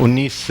19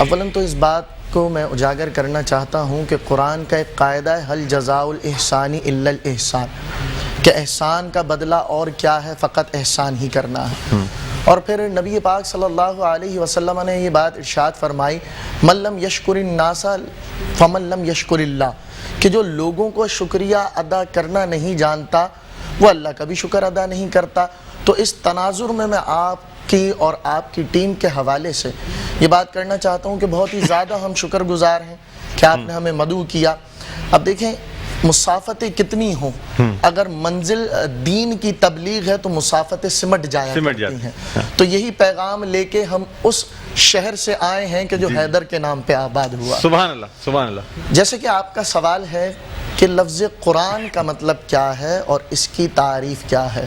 اولاً تو اس بات کو میں اجاگر کرنا چاہتا ہوں کہ قرآن کا ایک قاعدہ ہے حل جزاء الاحسان الا الاحسان، کہ احسان کا بدلہ اور کیا ہے، فقط احسان ہی کرنا ہے۔ اور پھر نبی پاک صلی اللہ علیہ وسلم نے یہ بات ارشاد فرمائی، من لم یشکر الناس فمن لم یشکر اللہ، کہ جو لوگوں کو شکریہ ادا کرنا نہیں جانتا وہ اللہ کا بھی شکر ادا نہیں کرتا۔ تو اس تناظر میں آپ کی اور آپ کی ٹیم کے حوالے سے یہ بات کرنا چاہتا ہوں کہ بہت ہی زیادہ ہم شکر گزار ہیں کہ آپ نے ہمیں مدعو کیا۔ اب دیکھیں مسافتیں کتنی ہوں، اگر منزل دین کی تبلیغ ہے تو مسافتیں سمٹ جایا کرتی ہیں۔ تو یہی پیغام لے کے ہم اس شہر سے آئے ہیں کہ جو حیدر کے نام پہ آباد ہوا۔ سبحان اللہ، سبحان اللہ۔ جیسے کہ آپ کا سوال ہے کہ لفظ قرآن کا مطلب کیا ہے اور اس کی تعریف کیا ہے،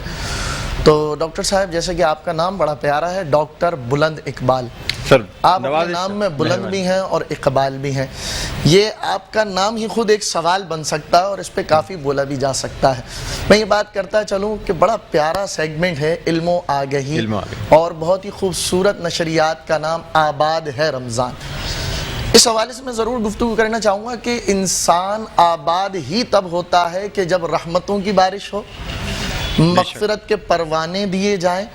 تو ڈاکٹر صاحب جیسے کہ آپ کا نام بڑا پیارا ہے، ڈاکٹر بلند اقبال، سر آپ اپنے نام میں بلند بھی ہیں اور اقبال بھی ہیں، یہ آپ کا نام ہی خود ایک سوال بن سکتا ہے اور اس پہ کافی بولا بھی جا سکتا ہے۔ میں یہ بات کرتا چلوں کہ بڑا پیارا سیگمنٹ ہے علم و آگہی، اور بہت ہی خوبصورت نشریات کا نام آباد ہے رمضان۔ اس حوالے سے میں ضرور گفتگو کرنا چاہوں گا کہ انسان آباد ہی تب ہوتا ہے کہ جب رحمتوں کی بارش ہو، مغفرت کے پروانے دیے جائیں،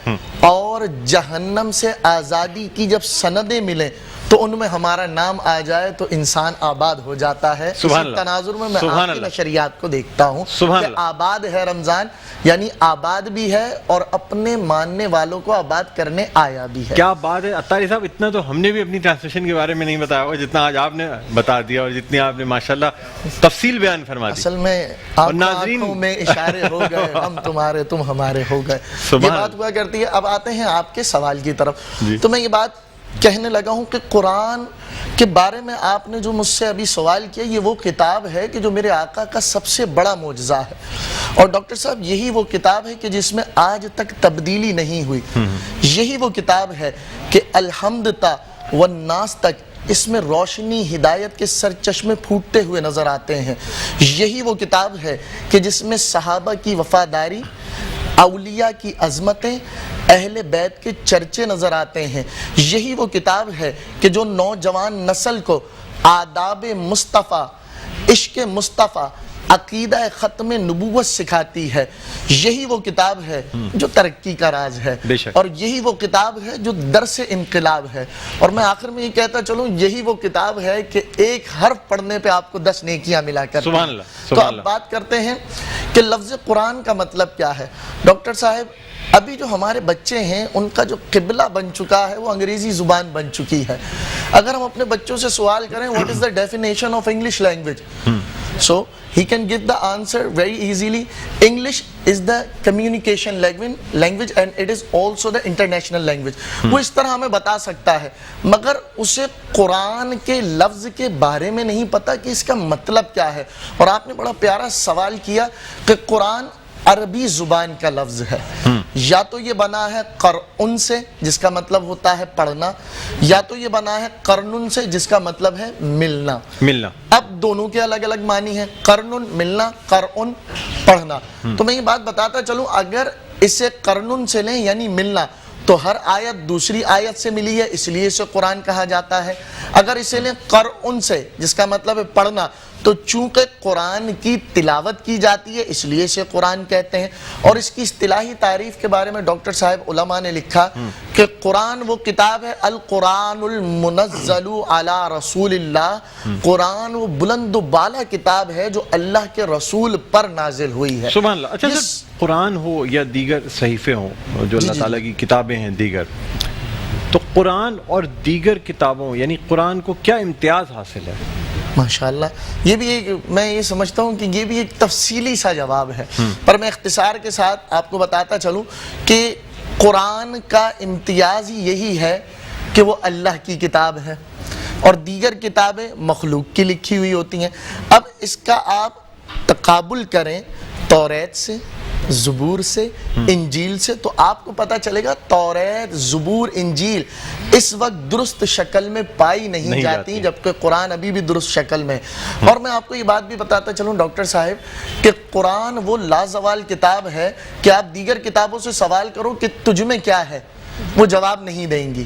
اور جہنم سے آزادی کی جب سندیں ملیں تو ان میں ہمارا نام آ جائے تو انسان آباد ہو جاتا ہے۔ اس تناظر میں میں آپ کی نشریات کو دیکھتا ہوں کہ آباد ہے رمضان، یعنی آباد بھی ہے اور اپنے ماننے والوں کو آباد کرنے آیا بھی ہے۔ کیا بات ہے اتاری صاحب، اتنا تو ہم نے بھی اپنی ٹرانسلیشن کے بارے میں نہیں بتایا ہوگا جتنا آج آپ نے بتا دیا، اور جتنی آپ نے ماشاءاللہ تفصیل بیان فرما دی۔ اصل میں آنکھوں میں اشارے ہو گئے، ہم تمہارے تم ہمارے ہو گئے، یہ بات ہوا کرتی ہے۔ اب آتے ہیں آپ کے سوال کی طرف، تو میں یہ بات کہنے لگا ہوں کہ قرآن کے بارے میں آپ نے جو مجھ سے ابھی سوال کیا، یہ وہ کتاب ہے کہ جو میرے آقا کا سب سے بڑا معجزہ ہے، اور ڈاکٹر صاحب یہی وہ کتاب ہے کہ جس میں آج تک تبدیلی نہیں ہوئی، یہی وہ کتاب ہے کہ الحمد تا والناس تک اس میں روشنی ہدایت کے سرچشمے پھوٹتے ہوئے نظر آتے ہیں، یہی وہ کتاب ہے کہ جس میں صحابہ کی وفاداری، اولیاء کی عظمتیں، اہل بیت کے چرچے نظر آتے ہیں، یہی وہ کتاب ہے کہ جو نوجوان نسل کو آداب مصطفیٰ، عشق مصطفیٰ، عقیدہ ختم نبوت سکھاتی ہے، یہی وہ کتاب ہے جو ترقی کا راز ہے، اور یہی وہ کتاب ہے جو درس انقلاب ہے، اور میں آخر میں یہ کہتا چلوں یہی وہ کتاب ہے کہ ایک حرف پڑھنے پہ آپ کو 10 نیکیاں ملا کرتی ہیں۔ تو اب بات کرتے ہیں کہ لفظ قرآن کا مطلب کیا ہے۔ ڈاکٹر صاحب ابھی جو ہمارے بچے ہیں ان کا جو قبلہ بن چکا ہے وہ انگریزی زبان بن چکی ہے۔ اگر ہم اپنے بچوں سے سوال کریں what is the definition of English language, so he can get the answer very easily. English is the communication language and it is also the international language. وہ اس طرح ہمیں بتا سکتا ہے، مگر اسے قرآن کے لفظ کے بارے میں نہیں پتا کہ اس کا مطلب کیا ہے۔ اور آپ نے بڑا پیارا سوال کیا کہ قرآن عربی زبان کا لفظ ہے، یا تو یہ بنا ہے قرآن سے جس کا مطلب ہوتا ہے پڑھنا، یا تو یہ بنا ہے قرنن سے جس کا مطلب ہے ملنا۔ اب دونوں کے الگ الگ معنی ہیں، قرنن ملنا، قرآن پڑھنا۔ تو میں یہ بات بتاتا چلوں اگر اسے قرنن سے لیں یعنی ملنا تو ہر آیت دوسری آیت سے ملی ہے اس لیے اسے قرآن کہا جاتا ہے، اگر اسے لیں قرآن سے جس کا مطلب ہے پڑھنا تو چونکہ قرآن کی تلاوت کی جاتی ہے اس لیے اسے قرآن کہتے ہیں۔ اور اس کی اصطلاحی تعریف کے بارے میں ڈاکٹر صاحب علماء نے لکھا کہ قرآن وہ کتاب ہے القرآن المنزل علی رسول اللہ، قرآن وہ بلند و بالا کتاب ہے جو اللہ کے رسول پر نازل ہوئی ہے۔ سبحان اللہ۔ اچھا قرآن ہو یا دیگر صحیفے ہوں جو اللہ تعالیٰ کی کتابیں ہیں دیگر، تو قرآن اور دیگر کتابوں یعنی قرآن کو کیا امتیاز حاصل ہے؟ ماشاءاللہ یہ بھی ایک، میں یہ سمجھتا ہوں کہ یہ بھی ایک تفصیلی سا جواب ہے، پر میں اختصار کے ساتھ آپ کو بتاتا چلوں کہ قرآن کا امتیاز ہی یہی ہے کہ وہ اللہ کی کتاب ہے اور دیگر کتابیں مخلوق کی لکھی ہوئی ہوتی ہیں۔ اب اس کا آپ تقابل کریں توریت سے، زبور سے، انجیل سے، تو آپ کو پتا چلے گا توریت، زبور، انجیل اس وقت درست شکل میں پائی نہیں جاتی جبکہ قرآن ابھی بھی درست شکل میں۔ اور میں آپ کو یہ بات بھی بتاتا چلوں ڈاکٹر صاحب کہ قرآن وہ لازوال کتاب ہے کہ آپ دیگر کتابوں سے سوال کرو کہ تجھ میں کیا ہے، وہ جواب نہیں دیں گی،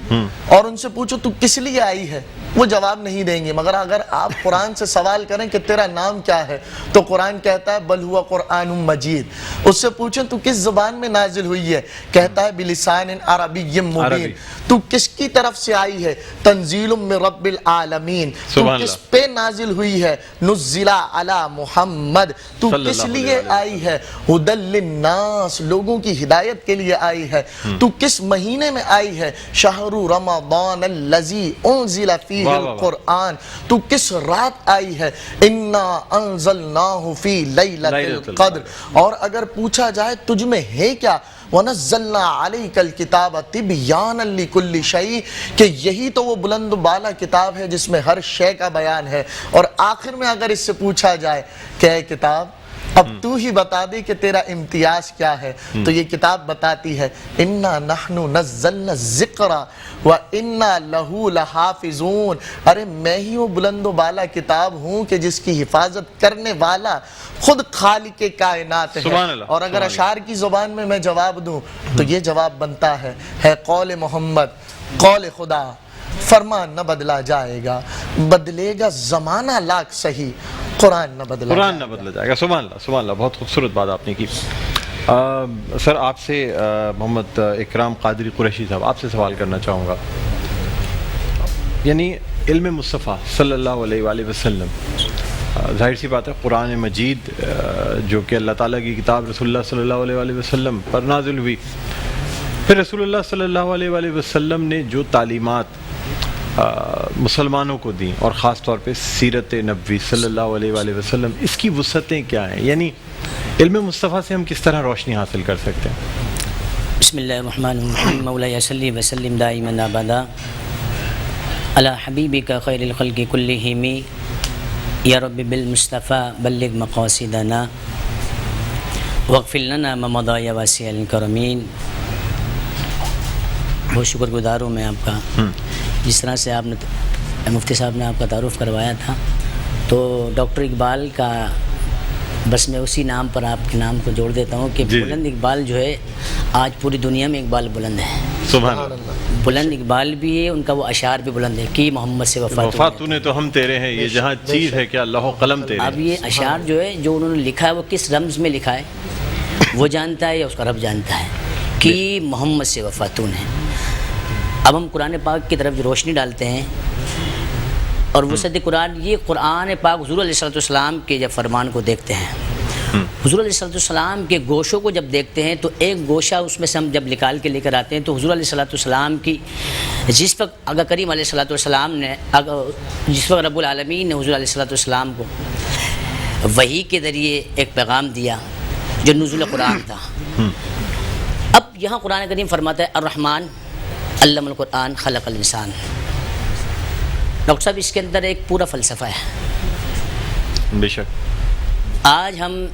اور ان سے پوچھو تو کس لیے آئی ہے وہ جواب نہیں دیں گے. مگر اگر آپ قرآن سے سوال کریں کہ تیرا نام کیا ہے تو قرآن کہتا ہے بل ہوا قرآن مجید. اس سے پوچھیں تو کس زبان میں نازل ہوئی ہے, کہتا ہے بلسان عربی مبین. تو کس کی طرف سے آئی ہے, تنزیل من رب العالمین. تو کس پہ نازل ہوئی ہے, نزل علی محمد. تو کس لیے آئی ہے, ہدی للناس, لوگوں کی ہدایت کے لیے آئی ہے. تو کس مہینے میں آئی ہے, شہر رمضان الذی انزل فیہ القرآن. تو کس رات آئی ہے, انا انزلناہ فی لیلۃ القدر. اور اگر پوچھا جائے تجھ میں ہے کیا, وَنَزَّلْنَا عَلَيْكَ الْكِتَابَ تِبْيَانًا لِكُلِّ شَيْءٍ, کہ یہی تو وہ بلند و بالا کتاب ہے جس میں ہر شے کا بیان ہے. اور آخر میں اگر اس سے پوچھا جائے کہ اے کتاب اب تو ہی بتا دے کہ تیرا امتیاز کیا ہے, تو یہ کتاب بتاتی ہے اِنَّا نَحْنُ نَزَّلْنَا الذِّكْرَ وَإِنَّا لَهُ لَحَافِظُونَ. ارے میں ہی وہ بلند و بالا کتاب ہوں کہ جس کی حفاظت کرنے والا خود خالق کائنات ہے. اور اگر اشعار کی زبان میں جواب دوں تو یہ جواب بنتا ہے قول محمد قول خدا, فرمان نہ بدلا جائے گا, بدلے گا زمانہ لاکھ سہی, قرآن نہ بدلا جائے گا. سبحان اللہ, سبحان اللہ, بہت خوبصورت بات آپ نے کی. سر آپ سے محمد اکرام قادری قریشی صاحب, آپ سے سوال کرنا چاہوں گا. یعنی علم مصطفیٰ صلی اللہ علیہ وآلہ وسلم, ظاہر سی بات ہے قرآن مجید جو کہ اللہ تعالیٰ کی کتاب رسول اللہ صلی اللہ علیہ وآلہ وسلم پر نازل ہوئی, پھر رسول اللہ صلی اللہ علیہ وآلہ وسلم نے جو تعلیمات مسلمانوں کو دیں, اور خاص طور پہ سیرت نبوی صلی اللہ علیہ وآلہ وسلم, اس کی وسعتیں کیا ہیں؟ یعنی علم مصطفیٰ سے ہم کس طرح روشنی حاصل کر سکتے ہیں؟ بسم اللہ الرحمن الرحیم. مولاي صلی وسلم دائما ابدا علی حبیبک خیر الخلق کلہم, یا رب بالمصطفیٰ بلغ مقاصدنا واغفر لنا ما مضى یا واسع الکرمین. بہت شکر گزار ہوں میں آپ کا. جس طرح سے آپ نے مفتی صاحب نے آپ کا تعارف کروایا تھا, تو ڈاکٹر اقبال کا بس میں اسی نام پر آپ کے نام کو جوڑ دیتا ہوں کہ بلند اقبال جو ہے آج پوری دنیا میں اقبال بلند ہے. سبحان اللہ. بلند اقبال بھی ہے, ان کا وہ اشعار بھی بلند ہے کہ محمد سے وفا تو نے تو ہم تیرے ہیں, یہ جہاں چیز ہے کیا لوح و قلم تیرے. اب یہ اشعار جو ہے جو انہوں نے لکھا ہے وہ کس رمز میں لکھا ہے وہ جانتا ہے یا اس کا رب جانتا ہے کہ محمد سے وفا تو نے. اب ہم قرآن پاک کی طرف جو روشنی ڈالتے ہیں اور وسعت قرآن, یہ قرآن پاک حضور علیہ السلام کے جب فرمان کو دیکھتے ہیں, حضور علیہ السلام کے گوشوں کو جب دیکھتے ہیں, تو ایک گوشہ اس میں سے ہم جب نکال کے لے کر آتے ہیں تو حضور علیہ السلام کی جس وقت اگر کریم علیہ السلام نے جس وقت رب العالمین نے حضور علیہ السلام کو وحی کے ذریعے ایک پیغام دیا جو نزول قرآن تھا. اب یہاں قرآن کریم فرماتا ہے الرحمن علم القرآن خلق الانسان. ڈاکٹر صاحب اس کے اندر ایک پورا فلسفہ ہے. بے شک آج ہم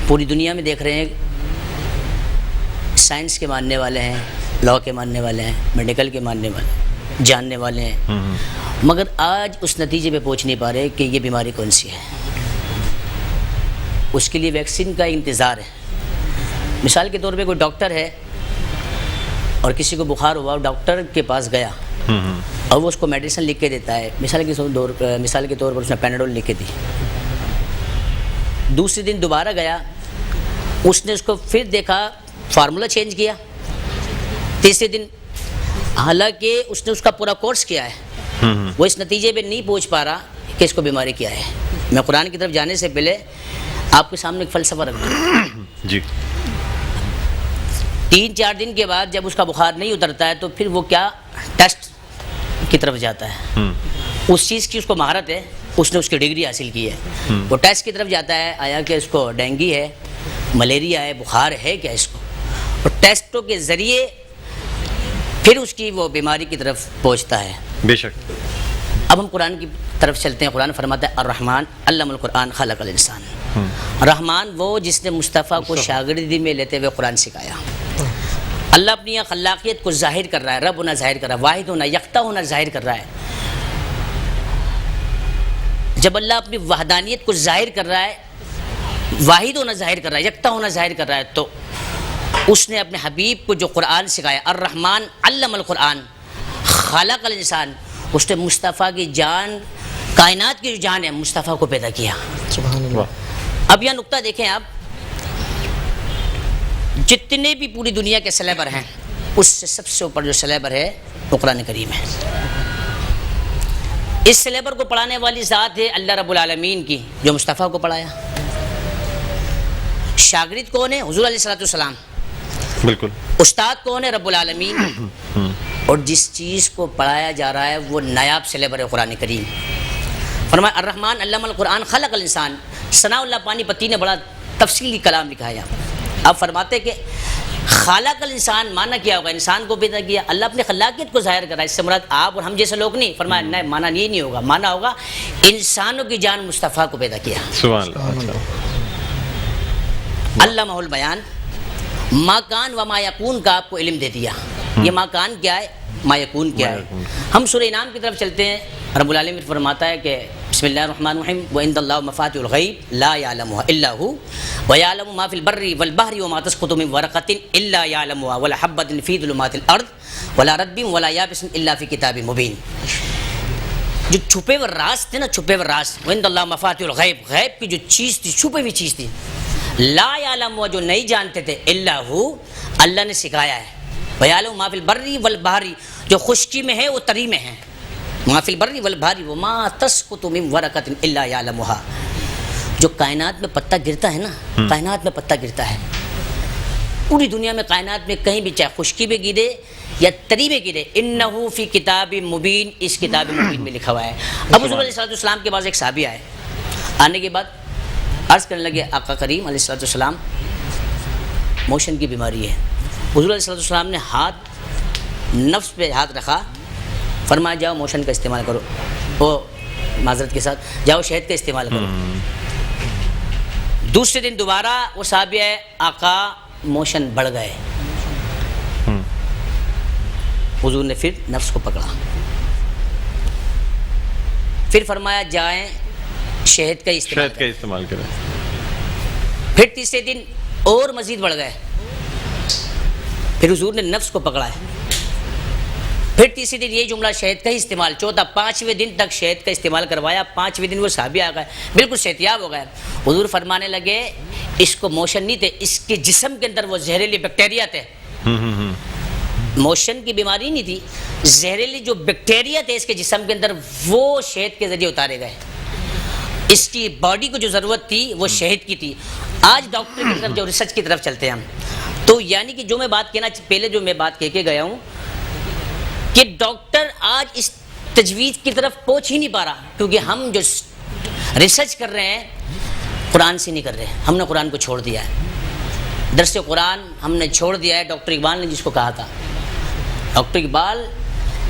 پوری دنیا میں دیکھ رہے ہیں سائنس کے ماننے والے ہیں, لاء کے ماننے والے ہیں, میڈیکل کے ماننے والے جاننے والے ہیں, مگر آج اس نتیجے پہ پہنچ نہیں پا رہے کہ یہ بیماری کون سی ہے. اس کے لیے ویکسین کا انتظار ہے. مثال کے طور پہ کوئی ڈاکٹر ہے اور کسی کو بخار ہوا, ڈاکٹر کے پاس گیا اور وہ اس کو میڈیسن لکھ کے دیتا ہے. مثال کے طور پر اس نے پیناڈول لکھ کے دی. دوسرے دن دوبارہ گیا, اس نے اس کو پھر دیکھا, فارمولہ چینج کیا. تیسرے دن حالانکہ اس نے اس کا پورا کورس کیا ہے, وہ اس نتیجے پہ نہیں پہنچ پا رہا کہ اس کو بیماری کیا ہے. میں قرآن کی طرف جانے سے پہلے آپ کے سامنے ایک فلسفہ رکھ دوں. جی 3-4 دن کے بعد جب اس کا بخار نہیں اترتا ہے تو پھر وہ کیا ٹیسٹ کی طرف جاتا ہے. اس چیز کی اس کو مہارت ہے, اس نے اس کی ڈگری حاصل کی ہے. وہ ٹیسٹ کی طرف جاتا ہے, آیا کہ اس کو ڈینگی ہے, ملیریا ہے, بخار ہے کیا اس کو, اور ٹیسٹوں کے ذریعے پھر اس کی وہ بیماری کی طرف پہنچتا ہے. بے شک. اب ہم قرآن کی طرف چلتے ہیں. قرآن فرماتا ہے الرحمن علم القرآن خلق الانسان. رحمان وہ جس نے مصطفیٰ کو شاگردی میں لیتے ہوئے قرآن سکھایا. اللہ اپنی خلاقیت کو ظاہر کر رہا ہے, رب ہونا ظاہر کر رہا ہے, واحد ہونا یکتا ہونا ظاہر کر رہا ہے. جب اللہ اپنی وحدانیت کو ظاہر کر رہا ہے, واحد ہونا ظاہر کر رہا ہے, یکتا ہونا ظاہر کر رہا ہے, تو اس نے اپنے حبیب کو جو قرآن سکھایا, الرحمن علم القرآن خلق الانسان, اس نے مصطفیٰ کی جان، کائنات کی جو جان ہے، مصطفیٰ کو پیدا کیا. سبحان اللہ. اب یہ نقطہ دیکھیں آپ، جتنے بھی پوری دنیا کے سلیبر ہیں اس سے سب سے اوپر جو سلیبر ہے وہ قرآن کریم ہے. اس سلیبر کو پڑھانے والی ذات ہے اللہ رب العالمین کی، جو مصطفیٰ کو پڑھایا. شاگرد کون ہے؟ حضور علیہ الصلوۃ والسلام. بالکل. استاد کون ہے؟ رب العالمین. اور جس چیز کو پڑھایا جا رہا ہے وہ نایاب سلیبر ہے قرآن کریم. فرمایا الرحمن علم القرآن خلق الانسان. ثناء اللہ پانی پتی نے بڑا تفصیلی کلام لکھا ہے. آپ فرماتے کہ خالق الانسان معنی کیا ہوگا؟ انسان کو پیدا کیا. اللہ اپنی خلاقیت کو ظاہر کرا، اس سے مراد آپ اور ہم جیسے لوگ نہیں. فرمایا نہیں، معنی یہ نہیں ہوگا، معنی ہوگا انسانوں کی جان مصطفیٰ کو پیدا کیا. سبحان اللہ. علامہ البیان، ما کان و ما یکون کا آپ کو علم دے دیا. یہ ما کان کیا ہے، ما یکون کیا ہے. ہم سورہ انعام کی طرف چلتے ہیں. رب العالمین فرماتا ہے کہ بسم اللہ الرحمن الرحیم وعند اللہ مفاتیح الغیب لا یعلمها الا هو ویعلم ما فی البر والبحر وما تسقط من ورقۃ الا یعلمها ولا حبۃ فی ظلمات الارض ولا رطب ولا یابس الا فی کتاب مبین. جو چھپے ہوئے راز تھے نا، چھپے ہوئے راز، وعند اللہ مفاتیح الغیب، غیب کی جو چیز تھی، چھپی ہوئی چیز تھی. لا یعلمها جو نہیں جانتے تھے، الا هو اللہ نے سکھایا ہے. ویعلم ما فی البر والبحر جو خشکی میں ہے وہ تری میں ہے. ما فی البر والبحر وما تسقط من ورقۃ الا یعلمها. جو کائنات میں پتا گرتا ہے نا، کائنات میں پتا گرتا ہے، پوری دنیا میں کائنات میں کہیں بھی چاہے خشکی میں گرے یا تری میں گرے، انہ فی کتاب مبین، اس کتاب مبین میں لکھا ہوا ہے. اب حضور علیہ السلام کے پاس ایک صحابی آئے. آنے کے بعد عرض کرنے لگے آقا کریم علیہ السلام موشن کی بیماری ہے. حضور علیہ السلام نے ہاتھ نفس پہ ہاتھ رکھا، فرمایا جاؤ موشن کا استعمال کرو. وہ معذرت کے ساتھ جاؤ شہد کا استعمال کرو. دوسرے دن دوبارہ وہ صحابی ہے، آقا موشن بڑھ گئے. حضور نے پھر نفس کو پکڑا، پھر فرمایا جائیں شہد کا استعمال کریں. پھر تیسرے دن اور مزید بڑھ گئے، پھر حضور نے نفس کو پکڑا ہے. پھر تیسرے دن یہ جملہ شہد کا ہی استعمال. چوتھا پانچویں دن تک شہد کا استعمال کروایا. پانچویں دن وہ صحابی آ گئے، بالکل صحتیاب ہو گئے. حضور فرمانے لگے اس کو موشن نہیں تھے، اس کے جسم کے اندر وہ زہریلی بیکٹیریا تھے. موشن کی بیماری نہیں تھی، زہریلی جو بیکٹیریا تھے اس کے جسم کے اندر وہ شہد کے ذریعے اتارے گئے. اس کی باڈی کو جو ضرورت تھی وہ شہد کی تھی. آج ڈاکٹر کی طرف جو ریسرچ کی طرف چلتے ہیں ہم، تو یعنی کہ جو میں بات کہنا پہلے جو میں بات کہہ کے گیا ہوں کہ ڈاکٹر آج اس تجویز کی طرف پہنچ ہی نہیں پا رہا، کیونکہ ہم جو ریسرچ کر رہے ہیں قرآن سے نہیں کر رہے. ہم نے قرآن کو چھوڑ دیا ہے، درس قرآن ہم نے چھوڑ دیا ہے. ڈاکٹر اقبال نے جس کو کہا تھا، ڈاکٹر اقبال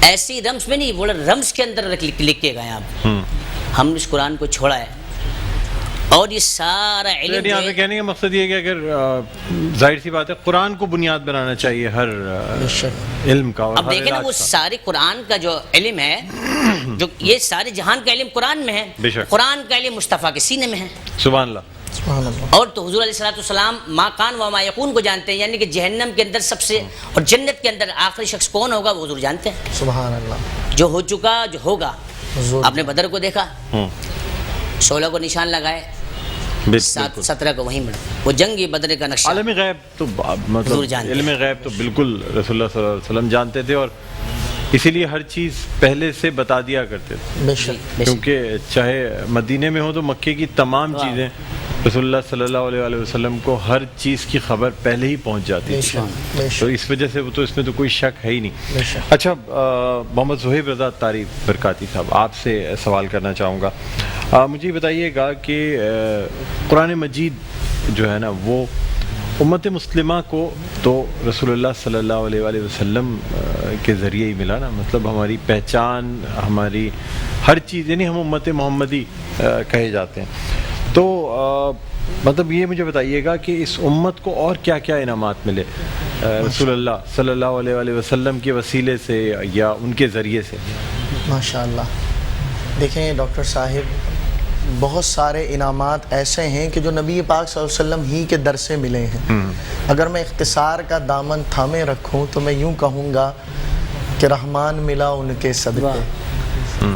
ایسی رمز میں نہیں بولے، رمز کے اندر لکھ کے گئے آپ. ہم نے اس قرآن کو چھوڑا ہے. اور یہ سارا علم یہاں پہ کہنے کا مقصد یہ ہے کہ اگر ظاہر سی بات ہے قرآن کو بنیاد بنانا چاہیے ہر علم کا. اب دیکھیں نا وہ سارے قرآن کا جو علم ہے، جو یہ سارے جہان کا علم قرآن میں ہے، قرآن کا علم مصطفیٰ کے سینے میں ہے. سبحان اللہ. اور تو حضور علیہ السلام ما کان و ما یکون کو جانتے ہیں، یعنی کہ جہنم کے اندر سب سے اور جنت کے اندر آخری شخص کون ہوگا وہ حضور جانتے ہیں. سبحان اللہ. جو ہو چکا، جو ہوگا. آپ نے بدر کو دیکھا، 16 کو نشان لگائے، 17 کو وہیں مڑا. وہ جنگ بدر کا نقشہ. عالم غیب تو مطلب علم غیب تو بالکل رسول اللہ صلی اللہ علیہ وسلم جانتے تھے، اور اسی لیے ہر چیز پہلے سے بتا دیا کرتے تھے. کیونکہ چاہے مدینے میں ہو تو مکے کی تمام چیزیں رسول اللہ صلی اللہ علیہ وسلم کو ہر چیز کی خبر پہلے ہی پہنچ جاتی تھی. تو اس وجہ سے تو اس میں تو کوئی شک ہے ہی نہیں. اچھا محمد صہیب رضا طاری برکاتی صاحب، آپ سے سوال کرنا چاہوں گا. مجھے بتائیے گا کہ قرآن مجید جو ہے نا وہ امت مسلمہ کو تو رسول اللہ صلی اللہ علیہ وسلم کے ذریعے ہی ملا نا. مطلب ہماری پہچان، ہماری ہر چیز، یعنی ہم امت محمدی کہے جاتے ہیں. تو مطلب یہ مجھے بتائیے گا کہ اس امت کو اور کیا کیا انعامات ملے رسول اللہ صلی اللہ علیہ وسلم کے وسیلے سے یا ان کے ذریعے سے. ماشاء اللہ. دیکھیں ڈاکٹر صاحب، بہت سارے انعامات ایسے ہیں کہ جو نبی پاک صلی اللہ علیہ وسلم ہی کے در سے ملے ہیں. اگر میں اختصار کا دامن تھامے رکھوں تو میں یوں کہوں گا کہ رحمان ملا ان کے صدقے.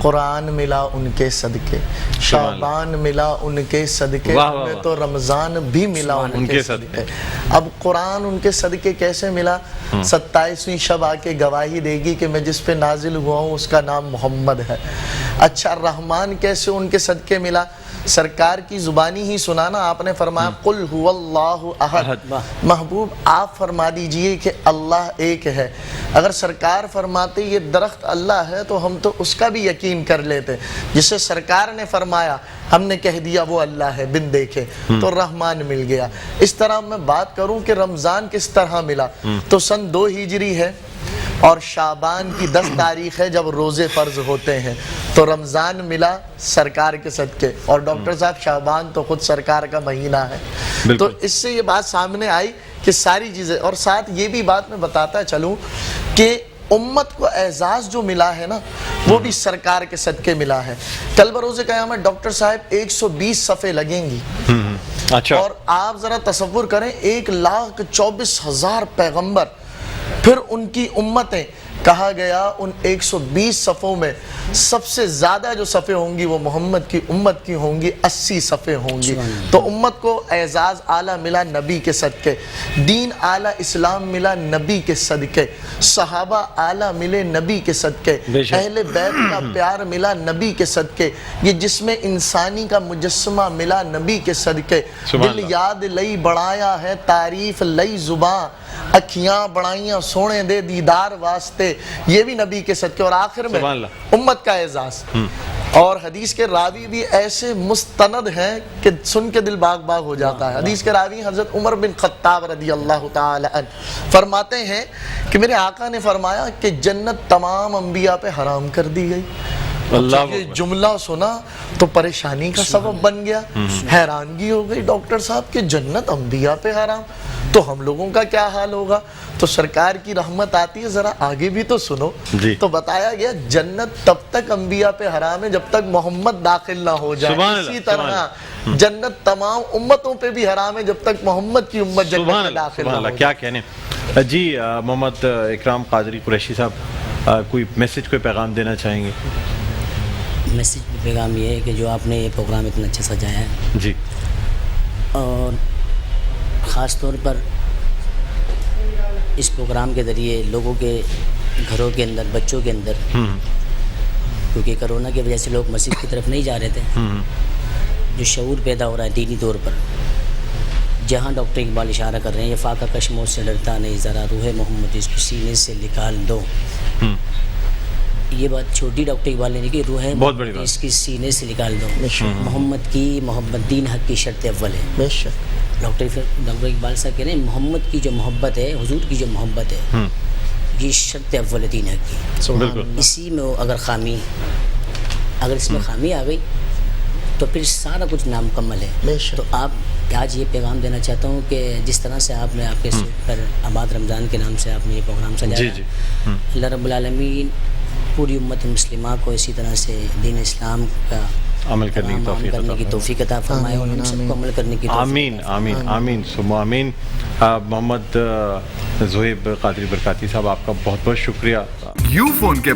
قرآن ملا ان کے صدقے، شعبان ملا ان کے صدقے، واہ واہ ہمیں تو رمضان بھی ملا ان کے صدقے۔ اب قرآن ان کے صدقے کیسے ملا؟ 27ویں شب آ کے گواہی دے گی کہ میں جس پہ نازل ہوا ہوں اس کا نام محمد ہے۔ اچھا رحمان کیسے ان کے صدقے ملا؟ سرکار کی زبانی ہی سنانا، آپ نے فرمایا قل هو اللہ احد، محبوب آپ فرما دیجئے کہ اللہ ایک ہے۔ اگر سرکار فرماتے یہ درخت اللہ ہے تو ہم تو اس کا بھی یقین کر لیتے، جسے سرکار نے فرمایا ہم نے کہہ دیا وہ اللہ ہے بن دیکھے، تو رحمان مل گیا۔ اس طرح میں بات کروں کہ رمضان کس طرح ملا تو سن 2 ہجری ہے اور شعبان کی 10 تاریخ ہے جب روزے فرض ہوتے ہیں، تو رمضان ملا سرکار کے صدقے، اور ڈاکٹر صاحب شعبان تو خود سرکار کا مہینہ ہے۔ تو اس سے یہ بات سامنے آئی کہ ساری چیزیں، اور ساتھ یہ بھی بات میں بتاتا چلوں کہ امت کو اعزاز جو ملا ہے نا وہ بھی سرکار کے صدقے ملا ہے۔ کل بروز قیامت ڈاکٹر صاحب 120 صفحے لگیں گی، اچھا، اور آپ ذرا تصور کریں 1,24,000 پیغمبر، پھر ان کی امتیں، کہا گیا ان 120 صفوں میں سب سے زیادہ جو صفحے ہوں گی وہ محمد کی امت کی ہوں گی، 80 صفحے ہوں گی۔ تو امت کو اعزاز اعلیٰ ملا نبی کے صدقے، دین اعلیٰ اسلام ملا نبی کے صدقے، صحابہ اعلیٰ ملے نبی کے صدقے، اہل بیت کا پیار ملا نبی کے صدقے، یہ جسم انسانی کا مجسمہ ملا نبی کے صدقے، دل یاد لئی بڑھایا ہے تعریف لئی زباں، اکھیاں بڑھائیاں سونے دے دیدار واسطے، یہ بھی نبی کے صدقے، اور آخر میں امت کا اعزاز۔ اور حدیث کے راوی بھی ایسے مستند ہیں کہ سن کے دل باغ باغ ہو جاتا ہے۔ حدیث کے راوی حضرت عمر بن خطاب رضی اللہ تعالی عنہ فرماتے ہیں کہ میرے آقا نے فرمایا کہ جنت تمام انبیاء پہ حرام کر دی گئی۔ جب یہ جملہ سنا تو پریشانی کا سبب بن گیا، حیرانگی ہو گئی ڈاکٹر صاحب کہ جنت انبیاء پہ حرام، تو ہم لوگوں کا کیا حال ہوگا؟ تو سرکار کی رحمت آتی ہے، ذرا آگے بھی تو سنو۔ تو بتایا گیا جنت تب تک انبیاء پہ حرام ہے جب تک محمد داخل نہ ہو جائے، اسی طرح جنت تمام امتوں پہ بھی حرام ہے جب تک محمد کی امت جنت میں داخل نہ ہو جائے۔ کیا کہنے جی محمد اکرام قادری قریشی صاحب، کوئی میسج، کوئی پیغام دینا چاہیں گے؟ میسج پیغام یہ ہے کہ جو آپ نے یہ پروگرام اتنا اچھا سجایا ہے جی، اور خاص طور پر اس پروگرام کے ذریعے لوگوں کے گھروں کے اندر، بچوں کے اندر، کیونکہ کرونا کی وجہ سے لوگ مسجد کی طرف نہیں جا رہے تھے، جو شعور پیدا ہو رہا ہے دینی طور پر، جہاں ڈاکٹر اقبال اشارہ کر رہے ہیں یہ فاقہ کشموں سے ڈرتا نہیں، ذرا روح محمد اس کو سینے سے نکال دو، یہ بات چھوٹی ڈاکٹر اقبال نے کہ روح محمد اس کی سینے سے نکال دو، محمد کی محبت دین حق کی شرط اول ہے۔ ڈاکٹر اقبال صاحب کہہ رہے ہیں محمد کی جو محبت ہے، حضور کی جو محبت ہے، یہ شرط اول دین حق کی، اسی میں اگر خامی، اگر اس میں خامی آ گئی تو پھر سارا کچھ نامکمل ہے۔ تو آپ آج یہ پیغام دینا چاہتا ہوں کہ جس طرح سے آپ نے آپ کے پر آباد رمضان کے نام سے آپ نے یہ پروگرام سجایا، اللہ رب العالمین پوری امت مسلمہ کو اسی طرح سے دین اسلام کا عمل کرنے کی توفیق عطا فرمائے، اور ہم سب کو عمل کرنے کی توفیق۔ آمین آمین آمین ثم آمین۔ محمد زہیب قادری برکاتی صاحب، آپ کا بہت بہت شکریہ۔ یو فون کے